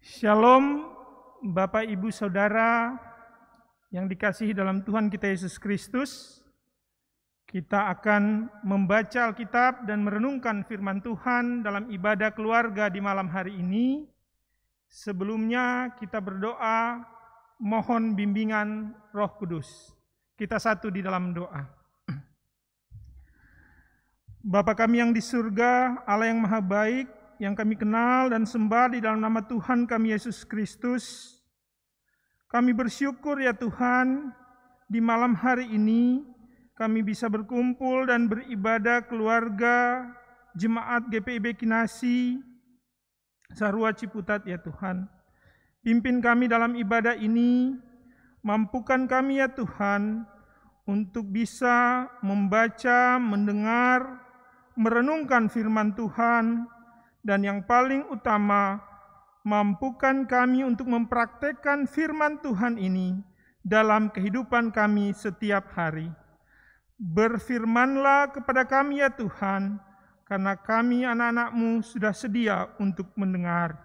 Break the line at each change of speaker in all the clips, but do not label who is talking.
Shalom, Bapak, Ibu, Saudara yang dikasihi dalam Tuhan kita Yesus Kristus. Kita akan membaca Alkitab dan merenungkan firman Tuhan dalam ibadah keluarga di malam hari ini. Sebelumnya kita berdoa, mohon bimbingan Roh Kudus. Kita satu di dalam doa. Bapa kami yang di surga, Allah yang maha baik, yang kami kenal dan sembah di dalam nama Tuhan kami Yesus Kristus. Kami bersyukur ya Tuhan, di malam hari ini kami bisa berkumpul dan beribadah keluarga Jemaat GPIB Kinasi Sarua Ciputat ya Tuhan. Pimpin kami dalam ibadah ini, mampukan kami ya Tuhan untuk bisa membaca, mendengar, merenungkan firman Tuhan, dan yang paling utama, mampukan kami untuk mempraktekkan firman Tuhan ini dalam kehidupan kami setiap hari. Berfirmanlah kepada kami ya Tuhan, karena kami anak-anak-Mu sudah sedia untuk mendengar.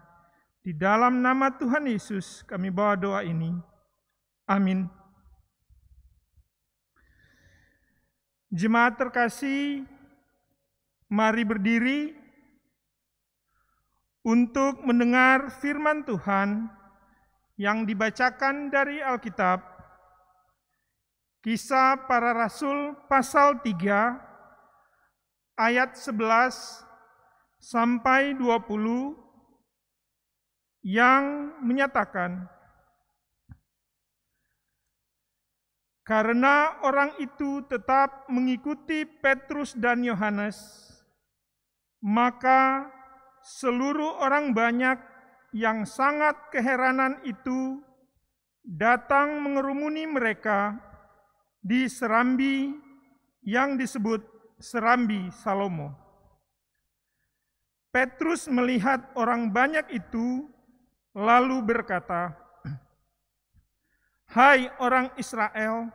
Di dalam nama Tuhan Yesus kami bawa doa ini. Amin. Jemaat terkasih, mari berdiri untuk mendengar firman Tuhan yang dibacakan dari Alkitab, Kisah Para Rasul pasal 3 ayat 11 sampai 20 yang menyatakan, karena orang itu tetap mengikuti Petrus dan Yohanes, maka seluruh orang banyak yang sangat keheranan itu datang mengerumuni mereka di serambi yang disebut Serambi Salomo. Petrus melihat orang banyak itu lalu berkata, "Hai orang Israel,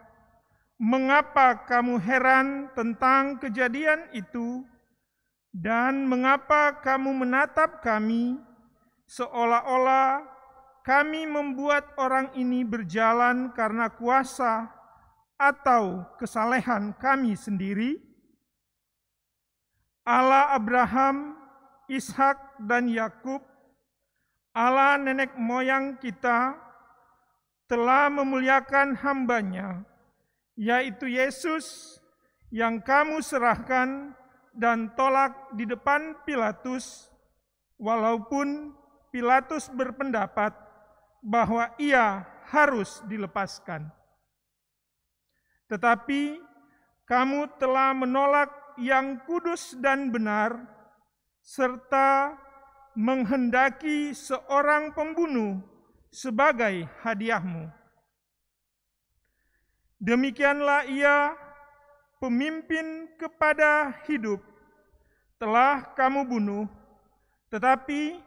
mengapa kamu heran tentang kejadian itu? Dan mengapa kamu menatap kami seolah-olah kami membuat orang ini berjalan karena kuasa atau kesalehan kami sendiri? Allah Abraham, Ishak, dan Yakub, Allah nenek moyang kita, telah memuliakan hamba-Nya, yaitu Yesus yang kamu serahkan dan tolak di depan Pilatus, walaupun Pilatus berpendapat bahwa ia harus dilepaskan. Tetapi kamu telah menolak yang kudus dan benar, serta menghendaki seorang pembunuh sebagai hadiahmu. Demikianlah ia, pemimpin kepada hidup, telah kamu bunuh, tetapi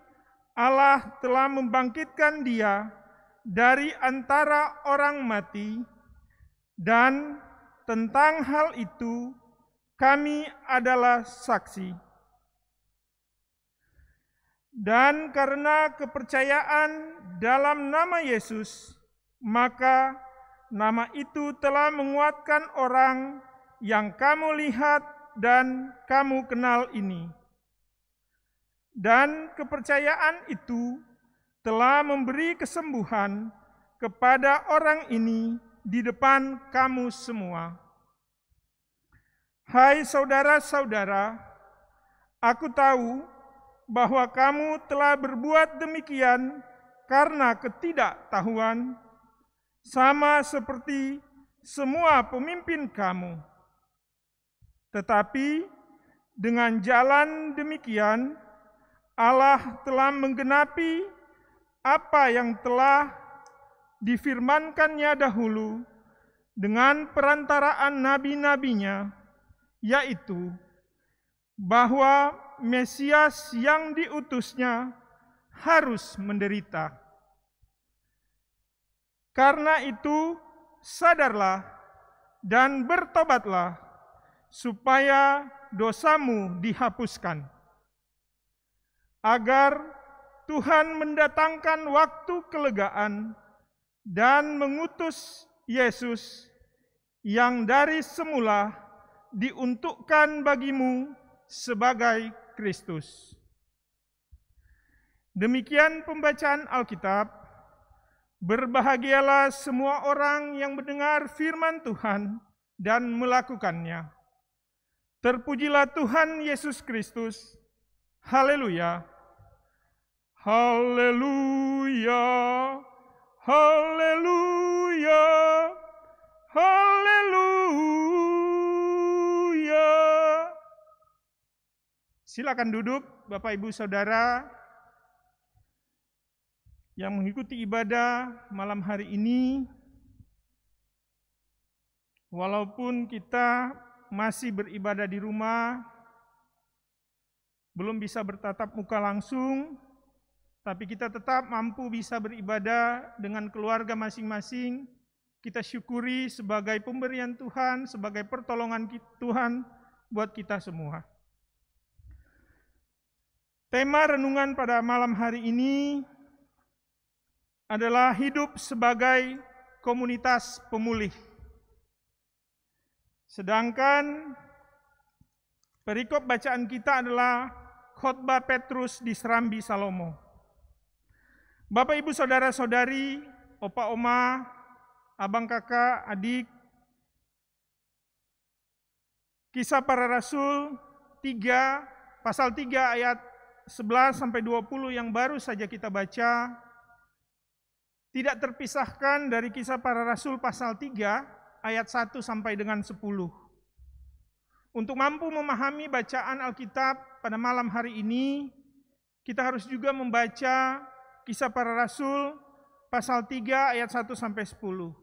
Allah telah membangkitkan dia dari antara orang mati, dan tentang hal itu kami adalah saksi. Dan karena kepercayaan dalam nama Yesus, maka nama itu telah menguatkan orang yang kamu lihat dan kamu kenal ini. Dan kepercayaan itu telah memberi kesembuhan kepada orang ini di depan kamu semua. Hai saudara-saudara, aku tahu bahwa kamu telah berbuat demikian karena ketidaktahuan, sama seperti semua pemimpin kamu. Tetapi dengan jalan demikian, Allah telah menggenapi apa yang telah difirmankannya dahulu dengan perantaraan nabi-nabinya, yaitu bahwa Mesias yang diutusnya harus menderita. Karena itu, sadarlah dan bertobatlah, supaya dosamu dihapuskan, agar Tuhan mendatangkan waktu kelegaan dan mengutus Yesus yang dari semula diuntukkan bagimu sebagai Kristus. Demikian pembacaan Alkitab. Berbahagialah semua orang yang mendengar firman Tuhan dan melakukannya. Terpujilah Tuhan Yesus Kristus. Haleluya. Haleluya. Haleluya. Haleluya. Silakan duduk, Bapak Ibu Saudara yang mengikuti ibadah malam hari ini. Walaupun kita masih beribadah di rumah, belum bisa bertatap muka langsung, tapi kita tetap mampu bisa beribadah dengan keluarga masing-masing. Kita syukuri sebagai pemberian Tuhan, sebagai pertolongan Tuhan buat kita semua. Tema renungan pada malam hari ini adalah hidup sebagai komunitas pemulih. Sedangkan perikop bacaan kita adalah khotbah Petrus di Serambi Salomo. Bapak, Ibu, Saudara-saudari, Opa, Oma, Abang, Kakak, Adik, Kisah Para Rasul 3, pasal 3 ayat 11-20 yang baru saja kita baca, tidak terpisahkan dari Kisah Para Rasul pasal 3 ayat 1 sampai dengan 10. Untuk mampu memahami bacaan Alkitab pada malam hari ini, kita harus juga membaca Kisah Para Rasul pasal 3 ayat 1 sampai 10.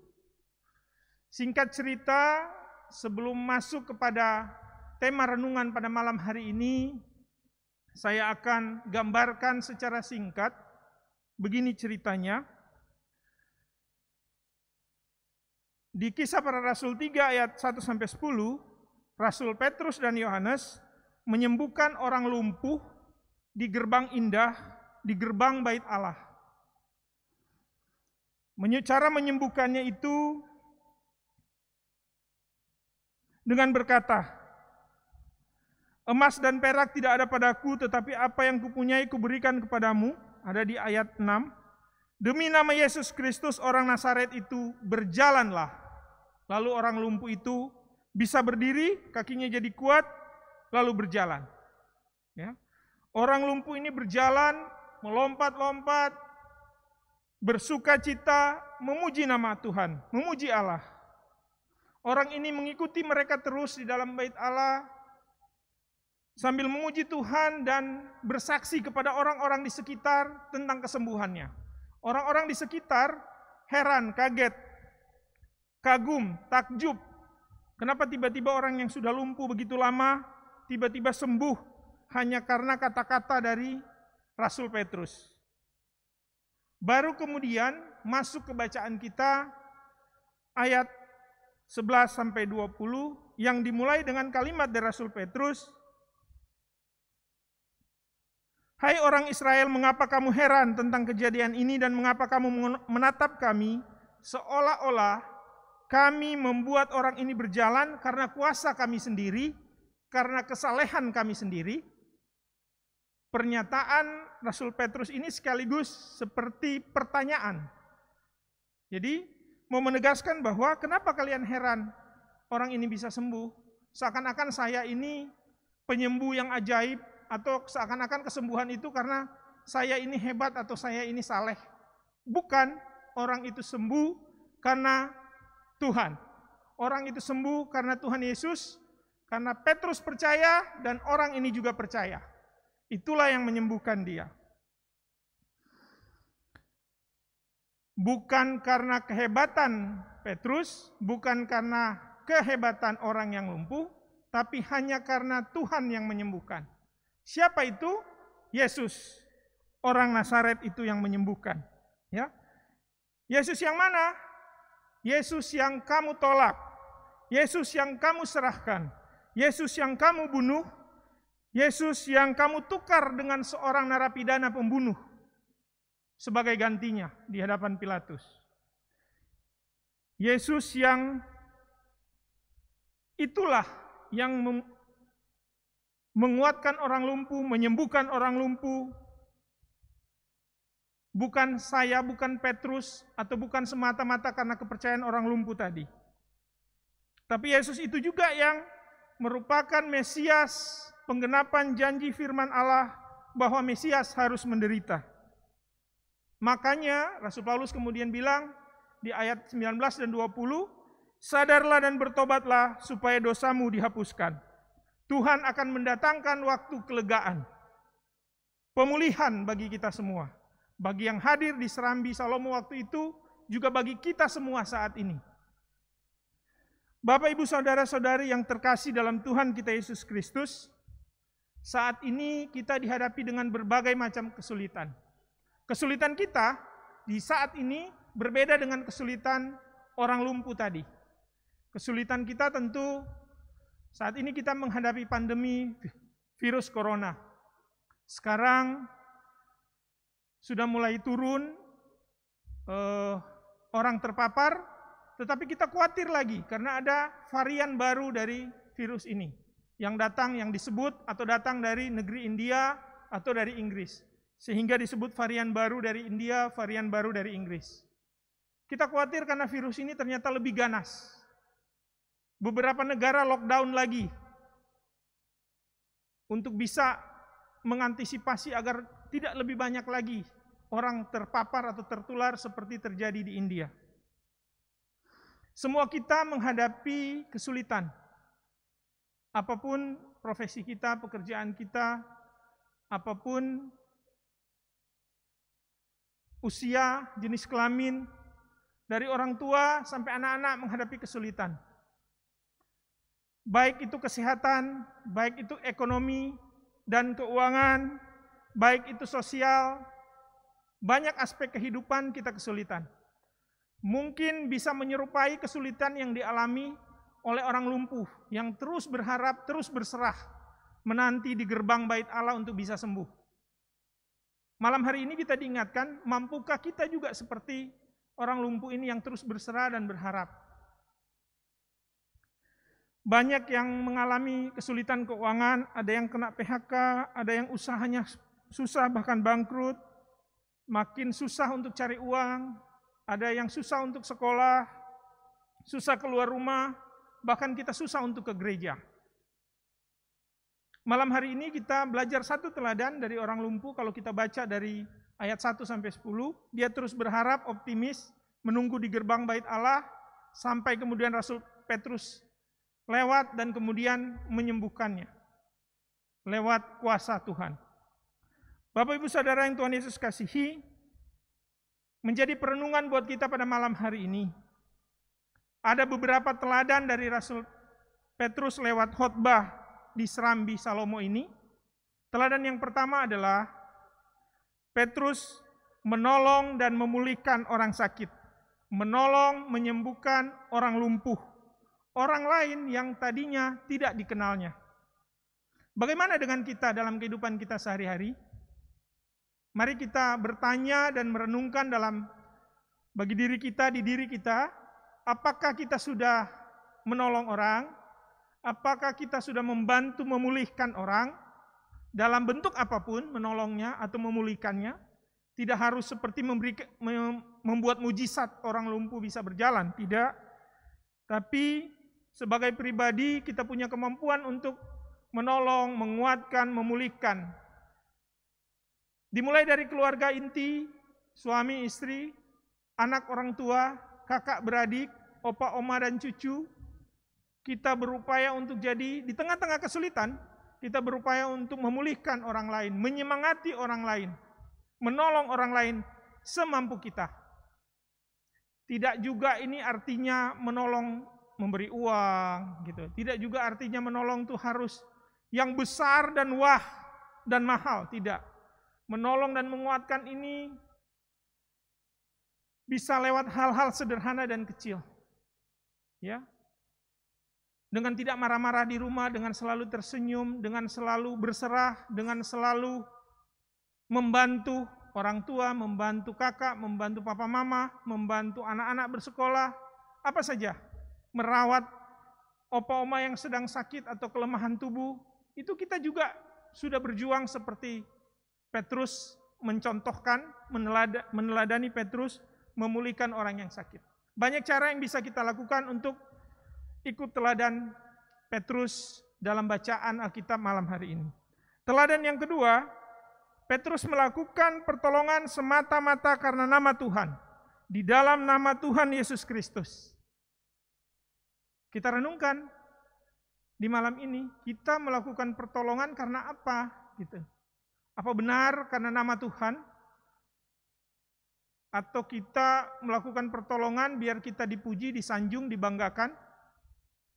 Singkat cerita, sebelum masuk kepada tema renungan pada malam hari ini, saya akan gambarkan secara singkat. Begini ceritanya. Di Kisah Para Rasul 3 ayat 1 sampai 10, Rasul Petrus dan Yohanes menyembuhkan orang lumpuh di gerbang indah, di gerbang Bait Allah. Cara menyembuhkannya itu dengan berkata, "Emas dan perak tidak ada padaku, tetapi apa yang kupunyai kuberikan kepadamu." Ada di ayat 6. "Demi nama Yesus Kristus orang Nazaret itu, berjalanlah." Lalu orang lumpuh itu bisa berdiri, kakinya jadi kuat, lalu berjalan. Ya. Orang lumpuh ini berjalan, melompat-lompat, bersuka cita, memuji nama Tuhan, memuji Allah. Orang ini mengikuti mereka terus di dalam Bait Allah, sambil memuji Tuhan dan bersaksi kepada orang-orang di sekitar tentang kesembuhannya. Orang-orang di sekitar heran, kaget, kagum, takjub. Kenapa tiba-tiba orang yang sudah lumpuh begitu lama, tiba-tiba sembuh hanya karena kata-kata dari Rasul Petrus. Baru kemudian masuk ke bacaan kita ayat 11-20 yang dimulai dengan kalimat dari Rasul Petrus, "Hai orang Israel, mengapa kamu heran tentang kejadian ini dan mengapa kamu menatap kami seolah-olah kami membuat orang ini berjalan karena kuasa kami sendiri, karena kesalehan kami sendiri?" Pernyataan Rasul Petrus ini sekaligus seperti pertanyaan. Jadi mau menegaskan bahwa kenapa kalian heran orang ini bisa sembuh? Seakan-akan saya ini penyembuh yang ajaib, atau seakan-akan kesembuhan itu karena saya ini hebat atau saya ini saleh. Bukan, orang itu sembuh karena Tuhan. Orang itu sembuh karena Tuhan Yesus, karena Petrus percaya dan orang ini juga percaya. Itulah yang menyembuhkan dia. Bukan karena kehebatan Petrus, bukan karena kehebatan orang yang lumpuh, tapi hanya karena Tuhan yang menyembuhkan. Siapa itu? Yesus. Orang Nazaret itu yang menyembuhkan. Ya. Yesus yang mana? Yesus yang kamu tolak. Yesus yang kamu serahkan. Yesus yang kamu bunuh. Yesus yang kamu tukar dengan seorang narapidana pembunuh. sebagai gantinya di hadapan Pilatus. Yesus yang itulah yang menguatkan orang lumpuh, menyembuhkan orang lumpuh. Bukan saya, bukan Petrus, atau bukan semata-mata karena kepercayaan orang lumpuh tadi. Tapi Yesus itu juga yang merupakan Mesias, penggenapan janji firman Allah bahwa Mesias harus menderita. Makanya Rasul Paulus kemudian bilang di ayat 19 dan 20, sadarlah dan bertobatlah supaya dosamu dihapuskan. Tuhan akan mendatangkan waktu kelegaan, pemulihan bagi kita semua. Bagi yang hadir di Serambi Salomo waktu itu, juga bagi kita semua saat ini. Bapak, Ibu, Saudara-saudari yang terkasih dalam Tuhan kita Yesus Kristus, saat ini kita dihadapi dengan berbagai macam kesulitan. Kesulitan kita di saat ini berbeda dengan kesulitan orang lumpuh tadi. Kesulitan kita tentu saat ini kita menghadapi pandemi virus corona. Sekarang sudah mulai turun orang terpapar, tetapi kita khawatir lagi karena ada varian baru dari virus ini yang disebut atau datang dari negeri India atau dari Inggris, sehingga disebut varian baru dari India, varian baru dari Inggris. Kita khawatir karena virus ini ternyata lebih ganas. Beberapa negara lockdown lagi untuk bisa mengantisipasi agar tidak lebih banyak lagi orang terpapar atau tertular seperti terjadi di India. Semua kita menghadapi kesulitan. Apapun profesi kita, pekerjaan kita, apapun usia, jenis kelamin, dari orang tua sampai anak-anak menghadapi kesulitan. Baik itu kesehatan, baik itu ekonomi dan keuangan, baik itu sosial, banyak aspek kehidupan kita kesulitan. Mungkin bisa menyerupai kesulitan yang dialami oleh orang lumpuh yang terus berharap, terus berserah, menanti di gerbang bait Allah untuk bisa sembuh. Malam hari ini kita diingatkan, mampukah kita juga seperti orang lumpuh ini yang terus berserah dan berharap? Banyak yang mengalami kesulitan keuangan, ada yang kena PHK, ada yang usahanya susah bahkan bangkrut, makin susah untuk cari uang, ada yang susah untuk sekolah, susah keluar rumah, bahkan kita susah untuk ke gereja. Malam hari ini kita belajar satu teladan dari orang lumpuh. Kalau kita baca dari ayat 1 sampai 10, dia terus berharap, optimis, menunggu di gerbang bait Allah, sampai kemudian Rasul Petrus lewat dan kemudian menyembuhkannya lewat kuasa Tuhan. Bapak, Ibu, Saudara yang Tuhan Yesus kasihi, menjadi perenungan buat kita pada malam hari ini. Ada beberapa teladan dari Rasul Petrus lewat khotbah di Serambi Salomo ini. Teladan yang pertama adalah Petrus menolong dan memulihkan orang sakit, menolong, menyembuhkan orang lumpuh, orang lain yang tadinya tidak dikenalnya. Bagaimana dengan kita dalam kehidupan kita sehari-hari? Mari kita bertanya dan merenungkan bagi diri kita, di diri kita, apakah kita sudah menolong orang? Apakah kita sudah membantu memulihkan orang? Dalam bentuk apapun, menolongnya atau memulihkannya. Tidak harus seperti membuat mujizat orang lumpuh bisa berjalan, tidak. Tapi sebagai pribadi kita punya kemampuan untuk menolong, menguatkan, memulihkan. Dimulai dari keluarga inti, suami, istri, anak orang tua, kakak beradik, opa, oma, dan cucu. Kita berupaya untuk jadi di tengah-tengah kesulitan, kita berupaya untuk memulihkan orang lain, menyemangati orang lain, menolong orang lain semampu kita. Tidak juga ini artinya menolong memberi uang, gitu. Tidak juga artinya menolong itu harus yang besar dan wah dan mahal, tidak. Menolong dan menguatkan ini bisa lewat hal-hal sederhana dan kecil. Ya. Dengan tidak marah-marah di rumah, dengan selalu tersenyum, dengan selalu berserah, dengan selalu membantu orang tua, membantu kakak, membantu papa mama, membantu anak-anak bersekolah, apa saja, merawat opa oma yang sedang sakit atau kelemahan tubuh, itu kita juga sudah berjuang seperti Petrus mencontohkan, meneladani Petrus memulihkan orang yang sakit. Banyak cara yang bisa kita lakukan untuk ikut teladan Petrus dalam bacaan Alkitab malam hari ini. Teladan yang kedua, Petrus melakukan pertolongan semata-mata karena nama Tuhan, di dalam nama Tuhan Yesus Kristus. Kita renungkan di malam ini, kita melakukan pertolongan karena apa? Gitu. Apa benar karena nama Tuhan? Atau kita melakukan pertolongan biar kita dipuji, disanjung, dibanggakan,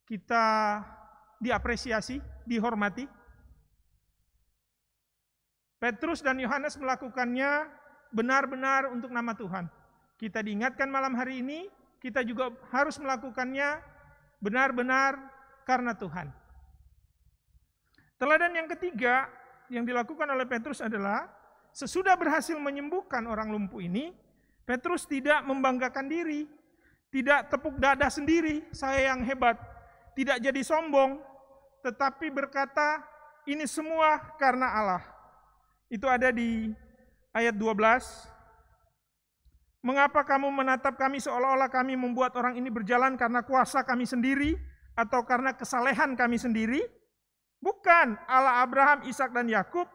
kita diapresiasi, dihormati? Petrus dan Yohanes melakukannya benar-benar untuk nama Tuhan. Kita diingatkan malam hari ini, kita juga harus melakukannya benar-benar karena Tuhan. Teladan yang ketiga yang dilakukan oleh Petrus adalah sesudah berhasil menyembuhkan orang lumpuh ini, Petrus tidak membanggakan diri, tidak tepuk dada sendiri, saya yang hebat, tidak jadi sombong, tetapi berkata, ini semua karena Allah. Itu ada di ayat 12. Mengapa kamu menatap kami seolah-olah kami membuat orang ini berjalan karena kuasa kami sendiri atau karena kesalehan kami sendiri? Bukan, Allah Abraham, Ishak dan Yakub,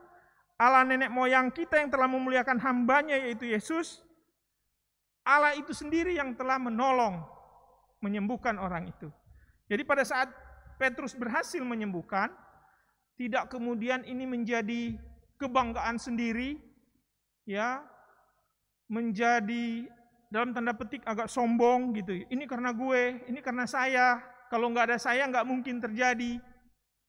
Allah nenek moyang kita yang telah memuliakan hambanya yaitu Yesus, Allah itu sendiri yang telah menolong, menyembuhkan orang itu. Jadi pada saat Petrus berhasil menyembuhkan, tidak kemudian ini menjadi kebanggaan sendiri, ya, menjadi dalam tanda petik agak sombong gitu. Ini karena gue, ini karena saya. Kalau nggak ada saya nggak mungkin terjadi.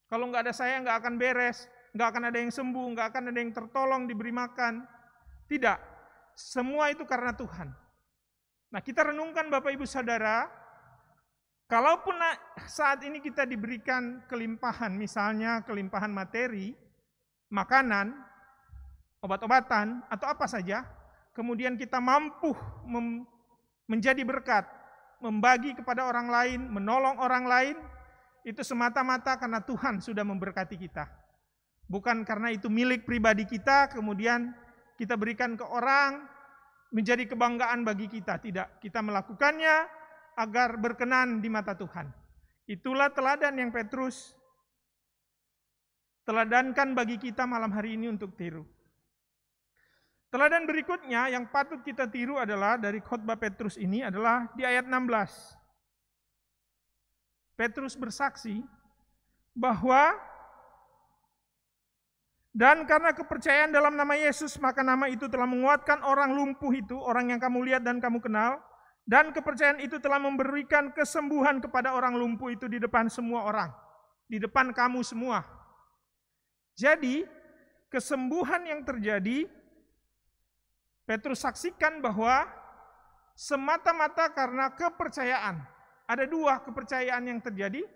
Kalau nggak ada saya nggak akan beres, nggak akan ada yang sembuh, nggak akan ada yang tertolong, diberi makan. Tidak, semua itu karena Tuhan. Nah, kita renungkan Bapak Ibu Saudara, kalaupun saat ini kita diberikan kelimpahan, misalnya kelimpahan materi, makanan, obat-obatan, atau apa saja, kemudian kita mampu menjadi berkat, membagi kepada orang lain, menolong orang lain, itu semata-mata karena Tuhan sudah memberkati kita. Bukan karena itu milik pribadi kita, kemudian kita berikan ke orang, menjadi kebanggaan bagi kita. Tidak, kita melakukannya agar berkenan di mata Tuhan. Itulah teladan yang Petrus teladankan bagi kita malam hari ini untuk tiru. Teladan berikutnya yang patut kita tiru adalah dari khotbah Petrus ini adalah di ayat 16. Petrus bersaksi bahwa dan karena kepercayaan dalam nama Yesus, maka nama itu telah menguatkan orang lumpuh itu, orang yang kamu lihat dan kamu kenal, dan kepercayaan itu telah memberikan kesembuhan kepada orang lumpuh itu di depan semua orang, di depan kamu semua. Jadi, kesembuhan yang terjadi, Petrus saksikan bahwa semata-mata karena kepercayaan. Ada dua kepercayaan yang terjadi.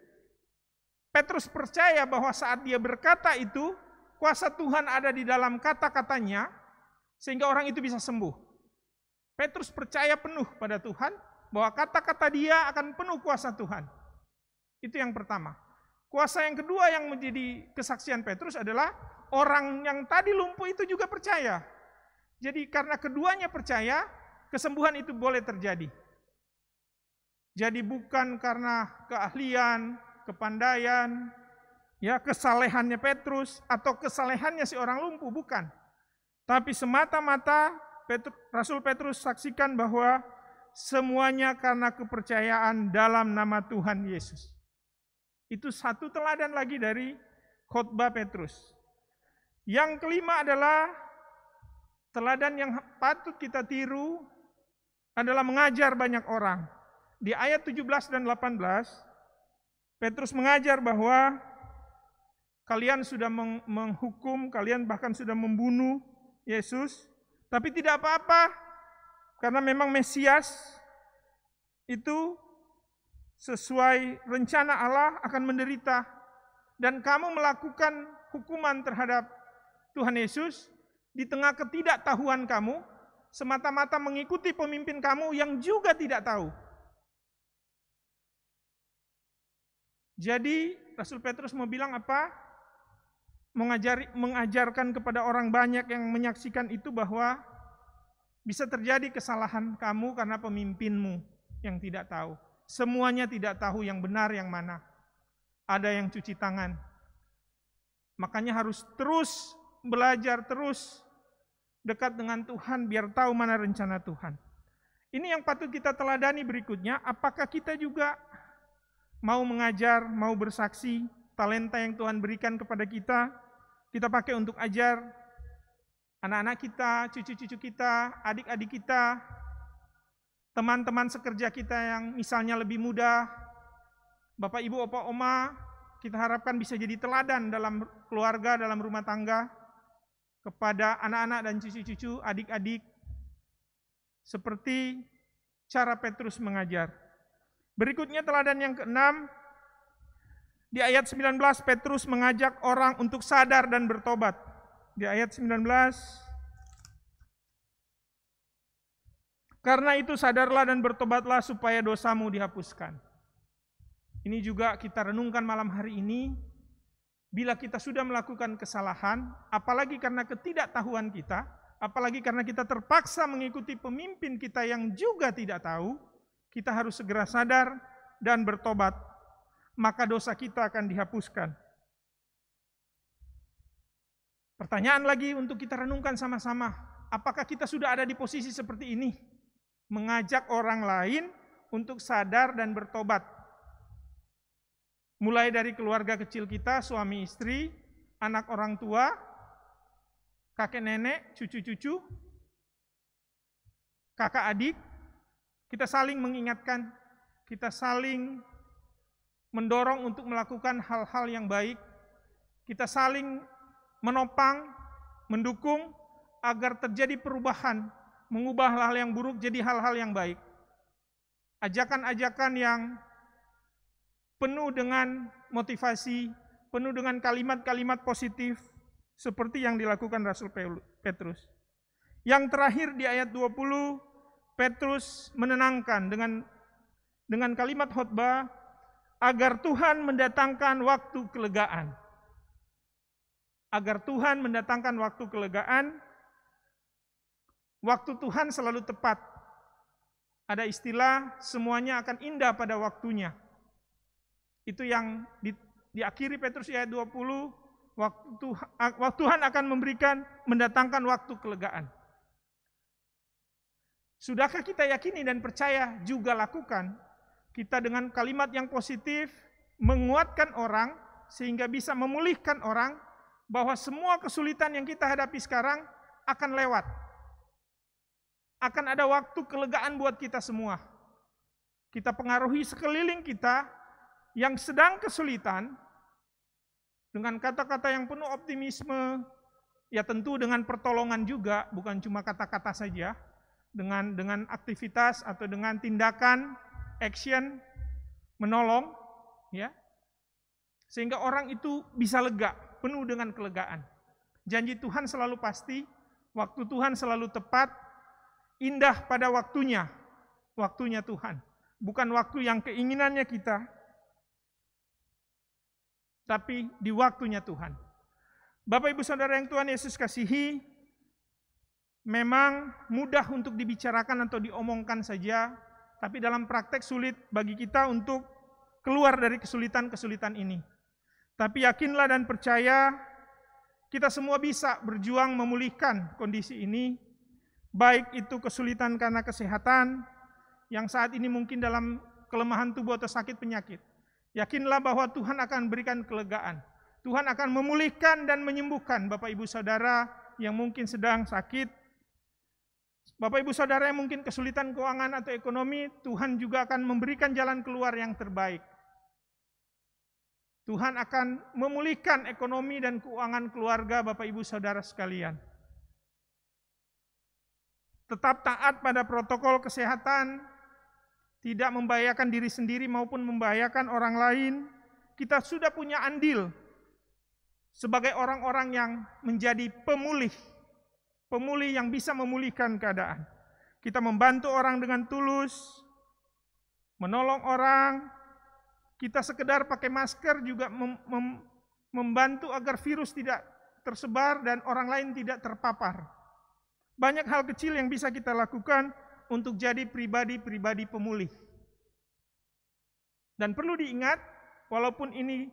Petrus percaya bahwa saat dia berkata itu, kuasa Tuhan ada di dalam kata-katanya, sehingga orang itu bisa sembuh. Petrus percaya penuh pada Tuhan, bahwa kata-kata dia akan penuh kuasa Tuhan. Itu yang pertama. Kuasa yang kedua yang menjadi kesaksian Petrus adalah, orang yang tadi lumpuh itu juga percaya. Jadi karena keduanya percaya, kesembuhan itu boleh terjadi. Jadi bukan karena keahlian, kepandaian, ya, kesalehannya Petrus atau kesalehannya si orang lumpuh, bukan. Tapi semata-mata Rasul Petrus saksikan bahwa semuanya karena kepercayaan dalam nama Tuhan Yesus. Itu satu teladan lagi dari khotbah Petrus. Yang kelima adalah teladan yang patut kita tiru adalah mengajar banyak orang. Di ayat 17 dan 18, Petrus mengajar bahwa kalian sudah menghukum, kalian bahkan sudah membunuh Yesus, tapi tidak apa-apa, karena memang Mesias itu sesuai rencana Allah akan menderita, dan kamu melakukan hukuman terhadap Tuhan Yesus, di tengah ketidaktahuan kamu, semata-mata mengikuti pemimpin kamu yang juga tidak tahu. Jadi Rasul Petrus mau bilang apa? Mengajarkan kepada orang banyak yang menyaksikan itu bahwa bisa terjadi kesalahan kamu karena pemimpinmu yang tidak tahu. Semuanya tidak tahu yang benar yang mana. Ada yang cuci tangan. Makanya harus terus belajar, terus dekat dengan Tuhan biar tahu mana rencana Tuhan. Ini yang patut kita teladani berikutnya. Apakah kita juga mau mengajar, mau bersaksi, talenta yang Tuhan berikan kepada kita pakai untuk ajar anak-anak kita, cucu-cucu kita, adik-adik kita, teman-teman sekerja kita yang misalnya lebih muda, Bapak, Ibu, Opa, Oma, kita harapkan bisa jadi teladan dalam keluarga, dalam rumah tangga, kepada anak-anak dan cucu-cucu, adik-adik, seperti cara Petrus mengajar. Berikutnya teladan yang keenam, di ayat 19 Petrus mengajak orang untuk sadar dan bertobat. Di ayat 19, karena itu sadarlah dan bertobatlah supaya dosamu dihapuskan. Ini juga kita renungkan malam hari ini, bila kita sudah melakukan kesalahan, apalagi karena ketidaktahuan kita, apalagi karena kita terpaksa mengikuti pemimpin kita yang juga tidak tahu, kita harus segera sadar dan bertobat, maka dosa kita akan dihapuskan. Pertanyaan lagi untuk kita renungkan sama-sama, apakah kita sudah ada di posisi seperti ini? Mengajak orang lain untuk sadar dan bertobat. Mulai dari keluarga kecil kita, suami istri, anak orang tua, kakek nenek, cucu-cucu, kakak adik, kita saling mengingatkan, kita saling mendorong untuk melakukan hal-hal yang baik, kita saling menopang, mendukung agar terjadi perubahan, mengubah hal-hal yang buruk jadi hal-hal yang baik. Ajakan-ajakan yang penuh dengan motivasi, penuh dengan kalimat-kalimat positif, seperti yang dilakukan Rasul Petrus. Yang terakhir di ayat 20, Petrus menenangkan dengan kalimat khotbah, agar Tuhan mendatangkan waktu kelegaan. Agar Tuhan mendatangkan waktu kelegaan, waktu Tuhan selalu tepat. Ada istilah, semuanya akan indah pada waktunya. Itu yang diakhiri Petrus ayat 20, waktu Tuhan akan mendatangkan waktu kelegaan. Sudahkah kita yakini dan percaya juga lakukan? Kita dengan kalimat yang positif menguatkan orang sehingga bisa memulihkan orang bahwa semua kesulitan yang kita hadapi sekarang akan lewat. Akan ada waktu kelegaan buat kita semua. Kita pengaruhi sekeliling kita yang sedang kesulitan dengan kata-kata yang penuh optimisme, ya tentu dengan pertolongan juga, bukan cuma kata-kata saja, dengan aktivitas atau dengan tindakan action menolong, ya, sehingga orang itu bisa lega, penuh dengan kelegaan. Janji Tuhan selalu pasti, waktu Tuhan selalu tepat, indah pada waktunya Tuhan, bukan waktu yang keinginannya kita, tapi di waktunya Tuhan. Bapak Ibu Saudara yang Tuhan Yesus kasihi, memang mudah untuk dibicarakan atau diomongkan saja, tapi dalam praktek sulit bagi kita untuk keluar dari kesulitan-kesulitan ini. Tapi yakinlah dan percaya, kita semua bisa berjuang memulihkan kondisi ini, baik itu kesulitan karena kesehatan, yang saat ini mungkin dalam kelemahan tubuh atau sakit penyakit. Yakinlah bahwa Tuhan akan berikan kelegaan. Tuhan akan memulihkan dan menyembuhkan Bapak Ibu Saudara yang mungkin sedang sakit. Bapak Ibu Saudara yang mungkin kesulitan keuangan atau ekonomi, Tuhan juga akan memberikan jalan keluar yang terbaik. Tuhan akan memulihkan ekonomi dan keuangan keluarga Bapak Ibu Saudara sekalian. Tetap taat pada protokol kesehatan, tidak membahayakan diri sendiri maupun membahayakan orang lain. Kita sudah punya andil sebagai orang-orang yang menjadi pemulih pemulih yang bisa memulihkan keadaan. Kita membantu orang dengan tulus, menolong orang, kita sekedar pakai masker juga membantu agar virus tidak tersebar dan orang lain tidak terpapar. Banyak hal kecil yang bisa kita lakukan untuk jadi pribadi-pribadi pemulih. Dan perlu diingat, walaupun ini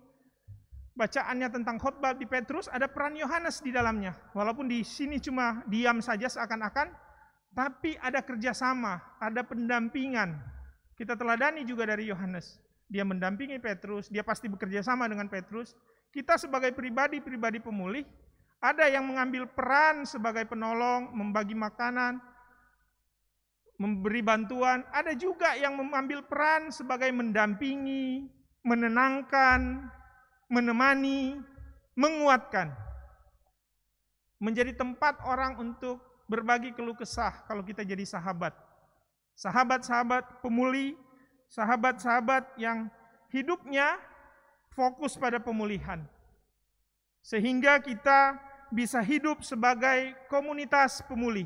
bacaannya tentang khotbah di Petrus, ada peran Yohanes di dalamnya. Walaupun di sini cuma diam saja seakan-akan, tapi ada kerjasama, ada pendampingan. Kita teladani juga dari Yohanes. Dia mendampingi Petrus, dia pasti bekerja sama dengan Petrus. Kita sebagai pribadi-pribadi pemulih, ada yang mengambil peran sebagai penolong, membagi makanan, memberi bantuan. Ada juga yang mengambil peran sebagai mendampingi, menenangkan, menemani, menguatkan. Menjadi tempat orang untuk berbagi keluh kesah kalau kita jadi sahabat. Sahabat-sahabat pemulih, sahabat-sahabat yang hidupnya fokus pada pemulihan. Sehingga kita bisa hidup sebagai komunitas pemulih.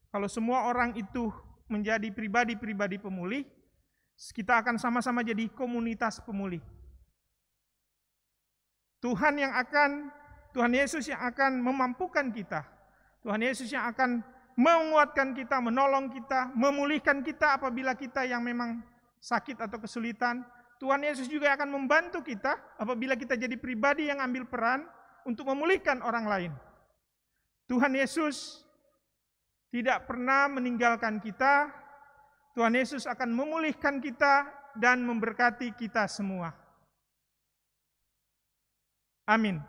Kalau semua orang itu menjadi pribadi-pribadi pemulih, kita akan sama-sama jadi komunitas pemulih. Tuhan Yesus yang akan memampukan kita. Tuhan Yesus yang akan menguatkan kita, menolong kita, memulihkan kita apabila kita yang memang sakit atau kesulitan. Tuhan Yesus juga akan membantu kita apabila kita jadi pribadi yang ambil peran untuk memulihkan orang lain. Tuhan Yesus tidak pernah meninggalkan kita. Tuhan Yesus akan memulihkan kita dan memberkati kita semua. Amin.